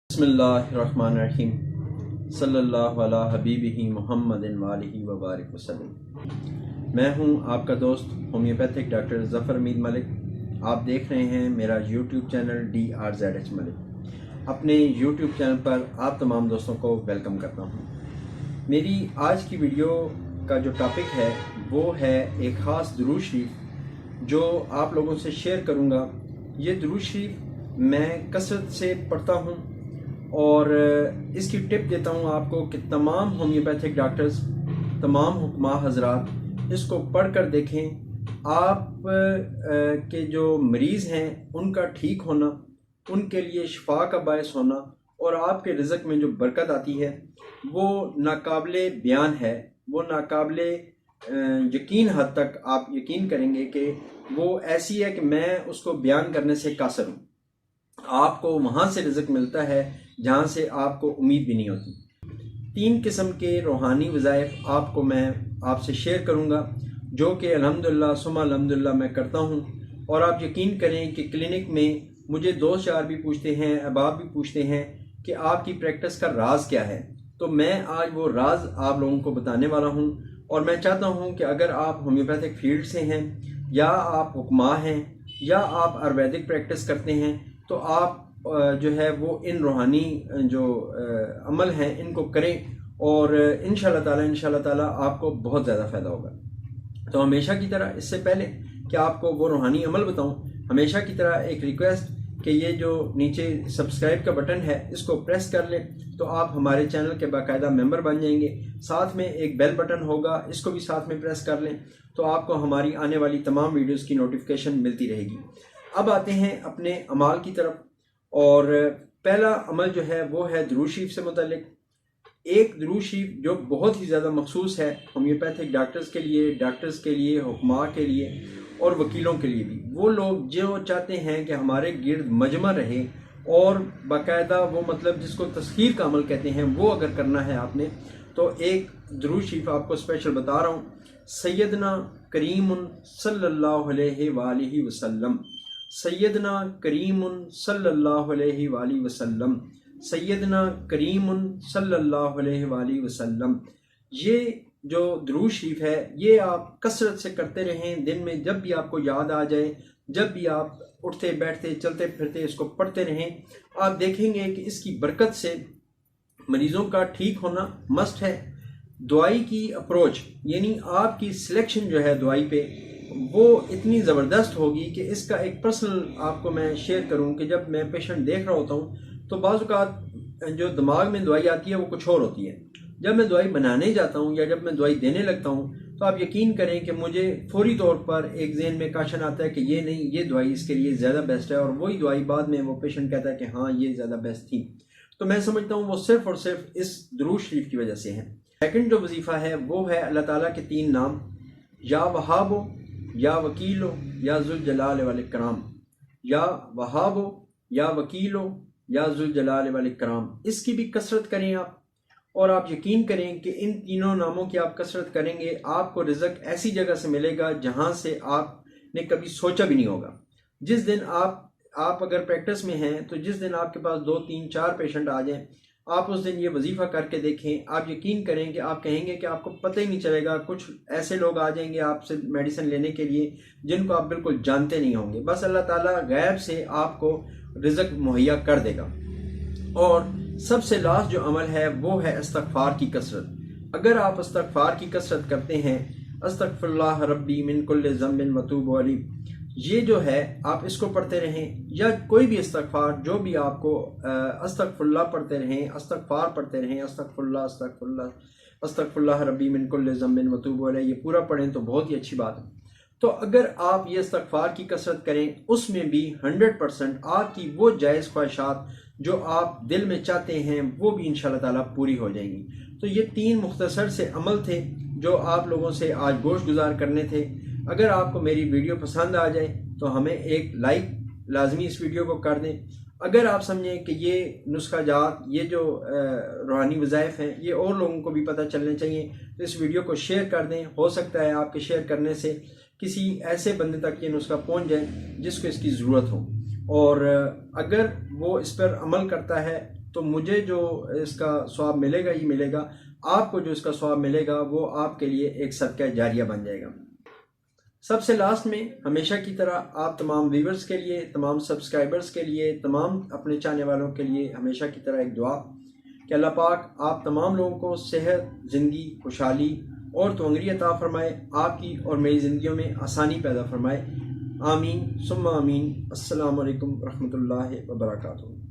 بسم اللہ الرحمن الرحیم صلی اللہ علی حبیبہ محمد وآلہ وبارک وسلم۔ میں ہوں آپ کا دوست ہومیوپیتھک ڈاکٹر ظفر حمید ملک۔ آپ دیکھ رہے ہیں میرا یوٹیوب چینل DRZH ملک۔ اپنے یوٹیوب چینل پر آپ تمام دوستوں کو ویلکم کرتا ہوں۔ میری آج کی ویڈیو کا جو ٹاپک ہے وہ ہے ایک خاص درود شریف جو آپ لوگوں سے شیئر کروں گا۔ یہ درود شریف میں کثرت سے پڑھتا ہوں اور اس کی ٹپ دیتا ہوں آپ کو کہ تمام ہومیوپیتھک ڈاکٹرز، تمام حکماء حضرات اس کو پڑھ کر دیکھیں۔ آپ کے جو مریض ہیں ان کا ٹھیک ہونا، ان کے لیے شفا کا باعث ہونا اور آپ کے رزق میں جو برکت آتی ہے وہ ناقابل بیان ہے، وہ ناقابل یقین حد تک آپ یقین کریں گے کہ وہ ایسی ہے کہ میں اس کو بیان کرنے سے قاصر ہوں۔ آپ کو وہاں سے رزق ملتا ہے جہاں سے آپ کو امید بھی نہیں ہوتی۔ 3 قسم کے روحانی وظائف آپ کو میں آپ سے شیئر کروں گا جو کہ الحمدللہ ثم الحمدللہ میں کرتا ہوں، اور آپ یقین کریں کہ کلینک میں مجھے دوست یار بھی پوچھتے ہیں، احباب بھی پوچھتے ہیں کہ آپ کی پریکٹس کا راز کیا ہے، تو میں آج وہ راز آپ لوگوں کو بتانے والا ہوں۔ اور میں چاہتا ہوں کہ اگر آپ ہومیوپیتھک فیلڈ سے ہیں یا آپ حکماء ہیں یا آپ آیورویدک پریکٹس کرتے ہیں تو آپ جو ہے وہ ان روحانی جو عمل ہیں ان کو کریں، اور انشاءاللہ تعالی آپ کو بہت زیادہ فائدہ ہوگا۔ تو ہمیشہ کی طرح اس سے پہلے کہ آپ کو وہ روحانی عمل بتاؤں، ہمیشہ کی طرح ایک ریکویسٹ کہ یہ جو نیچے سبسکرائب کا بٹن ہے اس کو پریس کر لیں تو آپ ہمارے چینل کے باقاعدہ ممبر بن جائیں گے۔ ساتھ میں ایک بیل بٹن ہوگا، اس کو بھی ساتھ میں پریس کر لیں تو آپ کو ہماری آنے والی تمام ویڈیوز کی نوٹیفیکیشن ملتی رہے گی۔ اب آتے ہیں اپنے اعمال کی طرف، اور پہلا عمل جو ہے وہ ہے درود شریف سے متعلق۔ ایک درود شریف جو بہت ہی زیادہ مخصوص ہے ہومیوپیتھک ڈاکٹرز کے لیے، حکماء کے لیے اور وکیلوں کے لیے بھی۔ وہ لوگ جو چاہتے ہیں کہ ہمارے گرد مجمع رہے اور باقاعدہ وہ مطلب جس کو تسخیر کا عمل کہتے ہیں وہ اگر کرنا ہے آپ نے، تو ایک درود شریف آپ کو اسپیشل بتا رہا ہوں۔ سیدنا کریم صلی اللہ علیہ وآلہ وسلم، سیدنا کریم صلی اللہ علیہ وآلہ وسلم، سیدنا کریم صلی اللہ علیہ وآلہ وسلم۔ یہ جو درود شریف ہے یہ آپ کثرت سے کرتے رہیں، دن میں جب بھی آپ کو یاد آ جائے، جب بھی آپ اٹھتے بیٹھتے چلتے پھرتے اس کو پڑھتے رہیں۔ آپ دیکھیں گے کہ اس کی برکت سے مریضوں کا ٹھیک ہونا مسٹ ہے۔ دوائی کی اپروچ یعنی آپ کی سلیکشن جو ہے دوائی پہ وہ اتنی زبردست ہوگی کہ اس کا ایک پرسنل آپ کو میں شیئر کروں کہ جب میں پیشنٹ دیکھ رہا ہوتا ہوں تو بعض اوقات جو دماغ میں دوائی آتی ہے وہ کچھ اور ہوتی ہے۔ جب میں دوائی بنانے جاتا ہوں یا جب میں دوائی دینے لگتا ہوں تو آپ یقین کریں کہ مجھے فوری طور پر ایک ذہن میں کاشن آتا ہے کہ یہ نہیں، یہ دوائی اس کے لیے زیادہ بیسٹ ہے، اور وہی دوائی بعد میں وہ پیشنٹ کہتا ہے کہ ہاں یہ زیادہ بیسٹ تھی۔ تو میں سمجھتا ہوں وہ صرف اور صرف اس درود شریف کی وجہ سے ہے۔ سیکنڈ جو وظیفہ ہے وہ ہے اللہ تعالیٰ کے 3 نام، یا وہاب ہو، یا وکیل ہو، یا ذوالجلال والاکرام، یا وہاب ہو، یا وکیل ہو، یا ذوالجلال والاکرام۔ اس کی بھی کثرت کریں آپ، اور آپ یقین کریں کہ ان تینوں ناموں کی آپ کثرت کریں گے آپ کو رزق ایسی جگہ سے ملے گا جہاں سے آپ نے کبھی سوچا بھی نہیں ہوگا۔ جس دن آپ اگر پریکٹس میں ہیں تو جس دن آپ کے پاس 2 3 4 پیشنٹ آ جائیں، آپ اس دن یہ وظیفہ کر کے دیکھیں، آپ یقین کریں کہ آپ کہیں گے کہ آپ کو پتہ ہی نہیں چلے گا۔ کچھ ایسے لوگ آ جائیں گے آپ سے میڈیسن لینے کے لیے جن کو آپ بالکل جانتے نہیں ہوں گے، بس اللہ تعالیٰ غیب سے آپ کو رزق مہیا کر دے گا۔ اور سب سے لاسٹ جو عمل ہے وہ ہے استغفار کی کثرت۔ اگر آپ استغفار کی کثرت کرتے ہیں، استغفر اللہ ربی من کل ذنب واتوب الیہ، یہ جو ہے آپ اس کو پڑھتے رہیں، یا کوئی بھی استغفار جو بھی آپ کو استغفر اللہ پڑھتے رہیں، استغفار پڑھتے رہیں، استغفر اللہ استغفر اللہ استغفر اللہ ربی من کل ذنب واتوب الیہ، یہ پورا پڑھیں تو بہت ہی اچھی بات ہے۔ تو اگر آپ یہ استغفار کی کثرت کریں اس میں بھی 100% آپ کی وہ جائز خواہشات جو آپ دل میں چاہتے ہیں وہ بھی انشاءاللہ تعالیٰ پوری ہو جائیں گی۔ تو یہ 3 مختصر سے عمل تھے جو آپ لوگوں سے آج گوش گزار کرنے تھے۔ اگر آپ کو میری ویڈیو پسند آ جائے تو ہمیں ایک لائک لازمی اس ویڈیو کو کر دیں۔ اگر آپ سمجھیں کہ یہ نسخہ جات، یہ جو روحانی وظائف ہیں یہ اور لوگوں کو بھی پتہ چلنے چاہیے تو اس ویڈیو کو شیئر کر دیں۔ ہو سکتا ہے آپ کے شیئر کرنے سے کسی ایسے بندے تک یہ نسخہ پہنچ جائے جس کو اس کی ضرورت ہو، اور اگر وہ اس پر عمل کرتا ہے تو مجھے جو اس کا ثواب ملے گا ہی ملے گا، آپ کو جو اس کا ثواب ملے گا وہ آپ کے لیے ایک صدقہ جاریہ بن جائے گا۔ سب سے لاسٹ میں ہمیشہ کی طرح آپ تمام ویورز کے لیے، تمام سبسکرائبرز کے لیے، تمام اپنے چاہنے والوں کے لیے ہمیشہ کی طرح ایک دعا کہ اللہ پاک آپ تمام لوگوں کو صحت، زندگی، خوشحالی اور توانگری عطا فرمائے، آپ کی اور میری زندگیوں میں آسانی پیدا فرمائے۔ آمین ثم آمین۔ السلام علیکم ورحمۃ اللہ وبرکاتہ۔